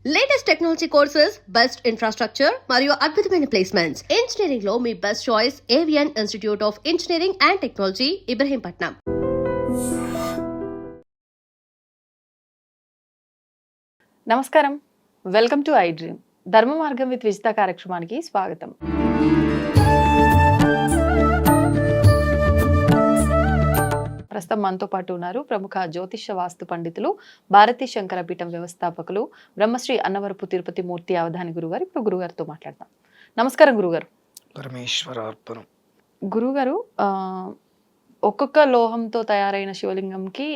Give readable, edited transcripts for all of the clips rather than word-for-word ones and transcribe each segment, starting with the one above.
Latest technology courses, best infrastructure మరియు అద్భుతమైన placements. Engineering లో మీ best choice Avion institute of engineering and technology, Ibrahimpatnam. నమస్కారం, వెల్కమ్ టు ఐ డ్రీమ్. ధర్మ మార్గం విత్ విజిత కార్యక్రమానికి స్వాగతం. ప్రస్తుతం మనతో పాటు ఉన్నారు ప్రముఖ జ్యోతిష వాస్తు పండితులు, భారతీ శంకరపీఠం వ్యవస్థాపకులు, బ్రహ్మశ్రీ అన్నవరపు తిరుపతి మూర్తి అవధాని గురుగారు. ఇప్పుడు గురుగారితో మాట్లాడతాం. నమస్కారం గురుగారు. పరమేశ్వరార్పణం. గురుగారు, ఒక్కొక్క లోహంతో తయారైన శివలింగంకి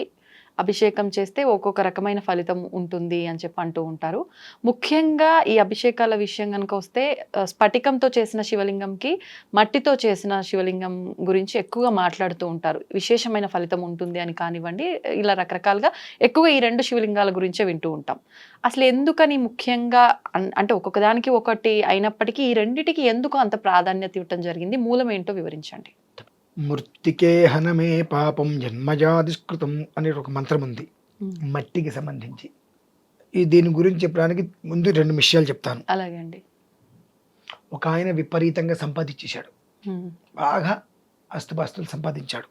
అభిషేకం చేస్తే ఒక్కొక్క రకమైన ఫలితం ఉంటుంది అని చెప్పి అంటూ ఉంటారు. ముఖ్యంగా ఈ అభిషేకాల విషయం కనుక వస్తే స్ఫటికంతో చేసిన శివలింగంకి మట్టితో చేసిన శివలింగం గురించి ఎక్కువగా మాట్లాడుతూ ఉంటారు. విశేషమైన ఫలితం ఉంటుంది అని కానివ్వండి, ఇలా రకరకాలుగా ఎక్కువగా ఈ రెండు శివలింగాల గురించే వింటూ ఉంటాం. అసలు ఎందుకని ముఖ్యంగా అంటే ఒక్కొక్క దానికి ఒకటి అయినప్పటికీ ఈ రెండిటికి ఎందుకు అంత ప్రాధాన్యత ఇవ్వటం జరిగింది? మూలం ఏంటో వివరించండి. మృత్తికే హనమే పాపం జన్మజాతిస్కృతం అనే ఒక మంత్రం ఉంది మట్టికి సంబంధించి. దీని గురించి చెప్పడానికి ముందు రెండు విషయాలు చెప్తాను. అలాగే అండి. ఒక ఆయన విపరీతంగా సంపాదించేశాడు, బాగా ఆస్తుపాస్తులు సంపాదించాడు.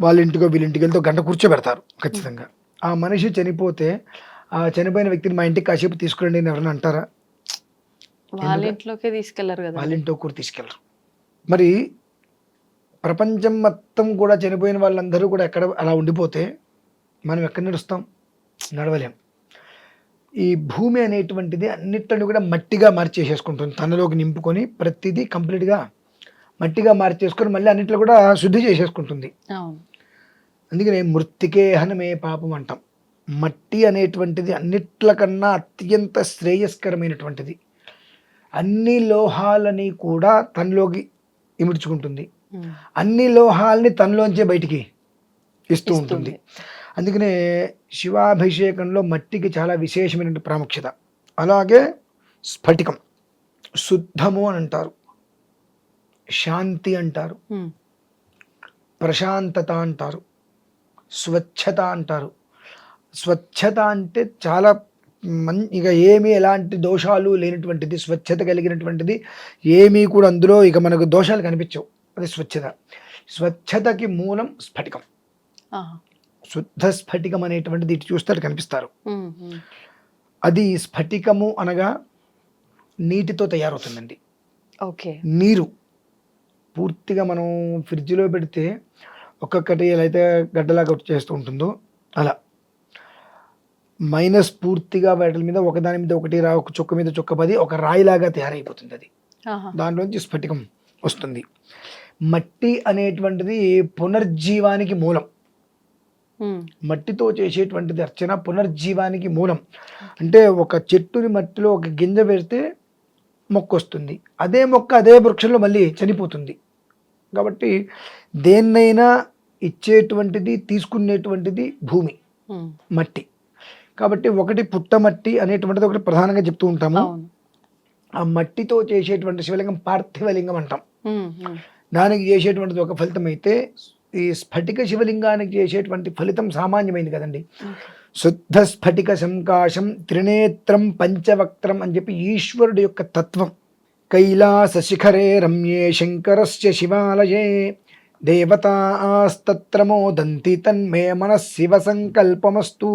వాళ్ళ ఇంటికో వీళ్ళింటికి వెళ్తే గంట కూర్చోబెడతారు ఖచ్చితంగా. ఆ మనిషి చనిపోతే ఆ చనిపోయిన వ్యక్తిని మా ఇంటికి కాసేపు తీసుకురండి అని ఎవరైనా అంటారా? వాళ్ళ ఇంట్లోకే తీసుకెళ్లరు కదా. వాళ్ళ ఇంట్లో కూడా తీసుకెళ్లరు. మరి ప్రపంచం మొత్తం కూడా చనిపోయిన వాళ్ళందరూ కూడా ఎక్కడ అలా ఉండిపోతే మనం ఎక్కడ నడుస్తాం? నడవలేం. ఈ భూమి అనేటువంటిది అన్నిటిని కూడా మట్టిగా మార్చేసేసుకుంటుంది, తనలోకి నింపుకొని ప్రతిదీ కంప్లీట్గా మట్టిగా మార్చేసుకొని మళ్ళీ అన్నిట్లో కూడా శుద్ధి చేసేసుకుంటుంది. అందుకనే మృత్తికే హనమే పాపం అంటాం. మట్టి అనేటువంటిది అన్నిట్లకన్నా అత్యంత శ్రేయస్కరమైనటువంటిది. అన్ని లోహాలని కూడా తనలోకి ఇమిడ్చుకుంటుంది, అన్ని లోహాలని తనలోంచే బయటికి ఇస్తూ ఉంటుంది. అందుకనే శివాభిషేకంలో మట్టికి చాలా విశేషమైన ప్రాముఖ్యత. అలాగే స్ఫటికం శుద్ధము అని అంటారు, శాంతి అంటారు, ప్రశాంతత అంటారు, స్వచ్ఛత అంటారు. స్వచ్ఛత అంటే చాలా ఇక ఏమీ ఎలాంటి దోషాలు లేనటువంటిది, స్వచ్ఛత కలిగినటువంటిది. ఏమీ కూడా అందులో ఇక మనకు దోషాలు కనిపించవు. అది స్వచ్ఛత. స్వచ్ఛతకి మూలం స్ఫటికం. శుద్ధ స్ఫటికం అనేటువంటిది ఇటు చూస్తారు కనిపిస్తారు. అది స్ఫటికము అనగా నీటితో తయారవుతుందండి. నీరు పూర్తిగా మనం ఫ్రిడ్జ్లో పెడితే ఒక్కొక్కటి ఎలా అయితే గడ్డలాగా చేస్తూ ఉంటుందో అలా మైనస్ పూర్తిగా వాటి మీద ఒకదాని మీద ఒకటి ఒక చుక్క మీద చుక్క పది ఒక రాయిలాగా తయారైపోతుంది. అది దాంట్లోంచి స్ఫటికం వస్తుంది. మట్టి అనేటువంటిది పునర్జీవానికి మూలం. మట్టితో చేసేటువంటిది అర్చన పునర్జీవానికి మూలం. అంటే ఒక చెట్టుని మట్టిలో ఒక గింజ పెడితే మొక్క వస్తుంది, అదే మొక్క అదే వృక్షంలో మళ్ళీ చనిపోతుంది. కాబట్టి దేన్నైనా ఇచ్చేటువంటిది తీసుకునేటువంటిది భూమి, మట్టి. కాబట్టి ఒకటి పుట్టమట్టి అనేటువంటిది ఒకటి ప్రధానంగా చెప్తూ ఉంటాము. ఆ మట్టితో చేసేటువంటి శివలింగం పార్థివలింగం అంటాం. దానికి చేసేటువంటిది ఒక ఫలితం అయితే, ఈ స్ఫటిక శివలింగానికి చేసేటువంటి ఫలితం సామాన్యమైంది కదండి. శుద్ధ స్ఫటిక సంకాశం త్రినేత్రం పంచవక్త్రం అని చెప్పి ఈశ్వరుడు యొక్క తత్వం. కైలాస శిఖరే రమ్యే శంకరస్య శివాలయే దేవతాస్తత్ర మోదంతి తన్మే మనఃశివ సంకల్పమస్తు.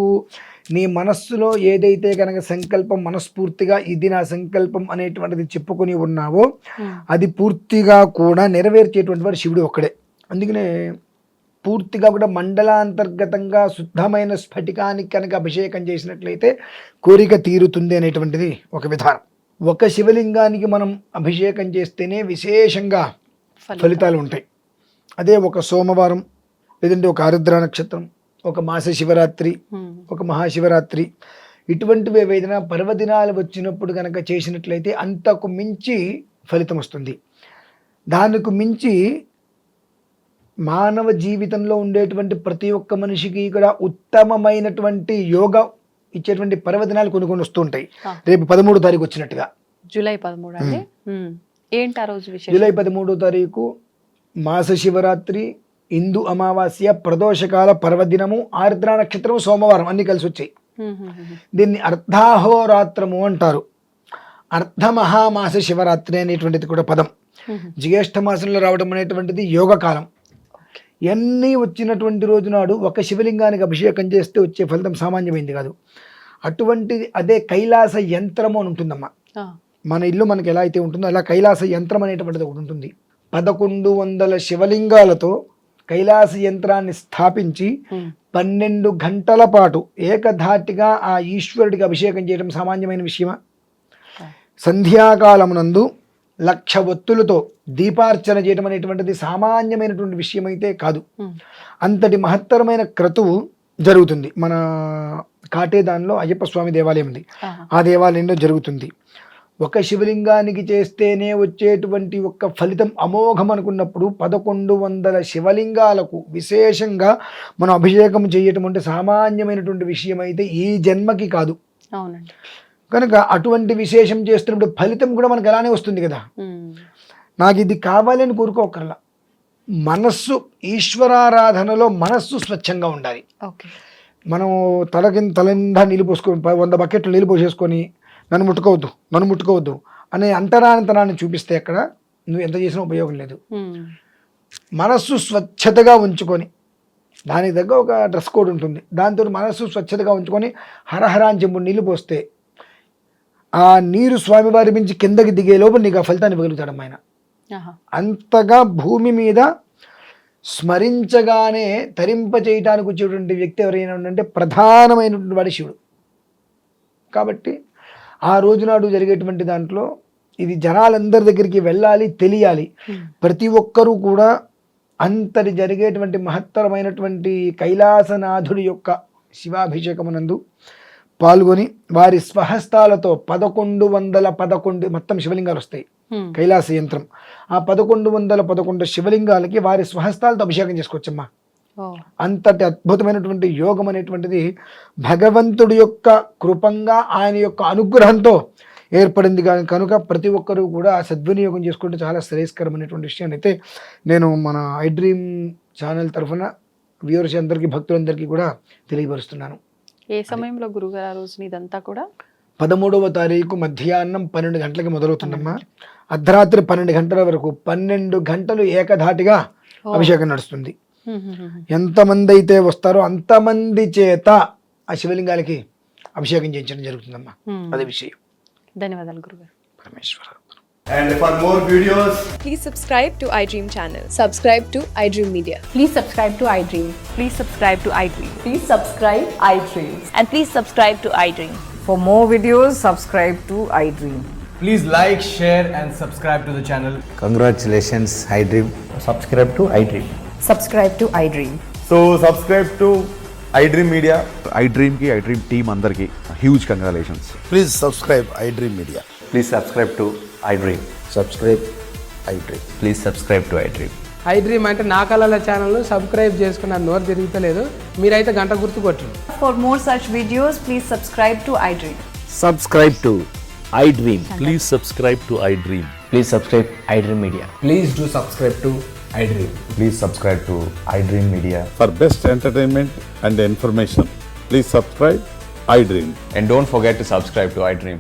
నీ మనస్సులో ఏదైతే కనుక సంకల్పం మనస్ఫూర్తిగా ఇది నా సంకల్పం అనేటువంటిది చెప్పుకొని ఉన్నావో అది పూర్తిగా కూడా నెరవేర్చేటువంటి వాడు శివుడు ఒక్కడే. అందుకనే పూర్తిగా కూడా మండలాంతర్గతంగా శుద్ధమైన స్ఫటికానికి కనుక అభిషేకం చేసినట్లయితే కోరిక తీరుతుంది అనేటువంటిది ఒక విధానం. ఒక శివలింగానికి మనం అభిషేకం చేస్తేనే విశేషంగా ఫలితాలు ఉంటాయి. అదే ఒక సోమవారం, లేదంటే ఒక ఆరుద్ర నక్షత్రం, ఒక మాస శివరాత్రి, ఒక మహాశివరాత్రి, ఇటువంటివి ఏదైనా పర్వదినాలు వచ్చినప్పుడు కనుక చేసినట్లయితే అంతకు మించి ఫలితం వస్తుంది. దానికి మించి మానవ జీవితంలో ఉండేటువంటి ప్రతి ఒక్క మనిషికి కూడా ఉత్తమమైనటువంటి యోగా ఇచ్చేటువంటి పర్వదినాలు కొన్ని వస్తుంటాయి. రేపు 13వ తారీఖు వచ్చినట్టుగా జూలై 13 ఏంటి ఆ రోజు విశేషం? జూలై 13వ తారీఖు మాస శివరాత్రి, ఇందు అమావాస్య, ప్రదోషకాల పర్వదినము, ఆర్ద్ర నక్షత్రం, సోమవారం అన్ని కలిసి వచ్చాయి. దీన్ని అర్ధాహోరాత్రము అంటారు. అర్ధమహామాస శివరాత్రి అనేటువంటిది కూడా పదం. జ్యేష్ఠ మాసంలో రావడం అనేటువంటిది యోగకాలం. ఎన్ని వచ్చినటువంటి రోజు నాడు ఒక శివలింగానికి అభిషేకం చేస్తే వచ్చే ఫలితం సామాన్యమైంది కాదు. అటువంటిది అదే కైలాస యంత్రము అని ఉంటుందమ్మా. మన ఇల్లు మనకి ఎలా అయితే ఉంటుందో అలా కైలాస యంత్రం అనేటువంటిది ఒకటి ఉంటుంది. 1100 శివలింగాలతో కైలాస యంత్రాన్ని స్థాపించి 12 గంటల పాటు ఏకధాటిగా ఆ ఈశ్వరుడికి అభిషేకం చేయడం సామాన్యమైన విషయమా? సంధ్యాకాలమునందు 1,00,000 ఒత్తులతో దీపార్చన చేయడం అనేటువంటిది సామాన్యమైనటువంటి విషయం అయితే కాదు. అంతటి మహత్తరమైన క్రతువు జరుగుతుంది. మన కాటేదాన్లో అయ్యప్ప స్వామి దేవాలయం ఉంది, ఆ దేవాలయంలో జరుగుతుంది. ఒక శివలింగానికి చేస్తేనే వచ్చేటువంటి ఒక్క ఫలితం అమోఘం అనుకున్నప్పుడు 1100 శివలింగాలకు విశేషంగా మనం అభిషేకం చేయటం అంటే సామాన్యమైనటువంటి విషయం అయితే ఈ జన్మకి కాదు. అవునండి. కనుక అటువంటి విశేషం చేస్తున్నప్పుడు ఫలితం కూడా మనకు అలానే వస్తుంది కదా. నాకు ఇది కావాలని కోరుకోకర్లా. మనస్సు ఈశ్వరారాధనలో మనస్సు స్వచ్ఛంగా ఉండాలి. మనం తలందా నీళ్ళు పోసుకొని 100 బకెట్లు నీళ్ళు పోసేసుకొని నన్ను ముట్టుకోవద్దు అనే అంటరానితనాన్ని చూపిస్తే అక్కడ నువ్వు ఎంత చేసినా ఉపయోగం లేదు. మనస్సు స్వచ్ఛతగా ఉంచుకొని, దానికి తగ్గ ఒక డ్రెస్ కోడ్ ఉంటుంది, దాంతో మనస్సు స్వచ్ఛతగా ఉంచుకొని హరహర అని చెంబు నీళ్ళు పోస్తే ఆ నీరు స్వామివారి నుంచి కిందకి దిగే లోపు నీకు ఆ ఫలితాన్ని ఇవ్వగలుగుతాడు ఆయన. అంతగా భూమి మీద స్మరించగానే తరింప చేయటానికి వచ్చేటువంటి వ్యక్తి ఎవరైనా ఉందంటే ప్రధానమైనటువంటి వాడి శివుడు. కాబట్టి ఆ రోజునాడు జరిగేటువంటి దాంట్లో ఇది జనాలందరి దగ్గరికి వెళ్ళాలి, తెలియాలి. ప్రతి ఒక్కరూ కూడా అంతటి జరిగేటువంటి మహత్తరమైనటువంటి కైలాసనాథుడి యొక్క శివాభిషేకమునందు పాల్గొని వారి స్వహస్తాలతో 1111 మొత్తం శివలింగాలు వస్తాయి కైలాస యంత్రం. ఆ 1111 శివలింగాలకి వారి స్వహస్తాలతో అభిషేకం చేసుకోవచ్చమ్మా. అంతటి అద్భుతమైనటువంటి యోగం అనేటువంటిది భగవంతుడి యొక్క కృపంగా ఆయన యొక్క అనుగ్రహంతో ఏర్పడింది. కనుక ప్రతి ఒక్కరూ కూడా సద్వినియోగం చేసుకుంటే చాలా శ్రేయస్కరమైనటువంటి విషయాన్ని అయితే నేను మన ఐ డ్రీమ్ ఛానల్ తరఫున వ్యూవర్స్ అందరికీ, భక్తులందరికీ కూడా తెలియపరుస్తున్నాను. ఏ సమయంలో గురుగారు ఆ రోజున ఇదంతా కూడా? 13వ తారీఖు మధ్యాహ్నం 12 గంటలకి మొదలవుతుందమ్మా. అర్ధరాత్రి 12 గంటల వరకు 12 గంటలు ఏకధాటిగా అభిషేకం నడుస్తుంది. ఎంతమంది అయితే వస్తారో అంతమంది చేత ఆ శివలింగాలకి అభిషేకం చేయించడం జరుగుతుందమ్మా. అదే విషయం. ధన్యవాదాలు గురుగారు. పరమేశ్వర. And for more videos, please subscribe to iDream channel. Subscribe to iDream Media. Please subscribe to iDream. Please subscribe to iDream. Please subscribe iDream. And please subscribe to iDream. For more videos, subscribe to iDream. please like, share and subscribe to the channel. Congratulations, iDream. Subscribe to iDream. Subscribe to iDream. So subscribe to iDream Media. iDream team andarki huge congratulations. Please subscribe iDream Media. Please subscribe to iDream. Subscribe iDream. Please subscribe to iDream. iDream అంటే నా కళల ఛానల్ను subscribe చేసుకున్న నోరు తిరుగుతలేదు, మీరైతే గంట గుర్తు కొట్టండి. For more such videos, please subscribe to iDream. Subscribe to iDream. Please subscribe to iDream. Please subscribe iDream Media. Please do subscribe to iDream. Please subscribe to iDream Media. For best entertainment and information, please subscribe iDream. And don't forget to subscribe to iDream.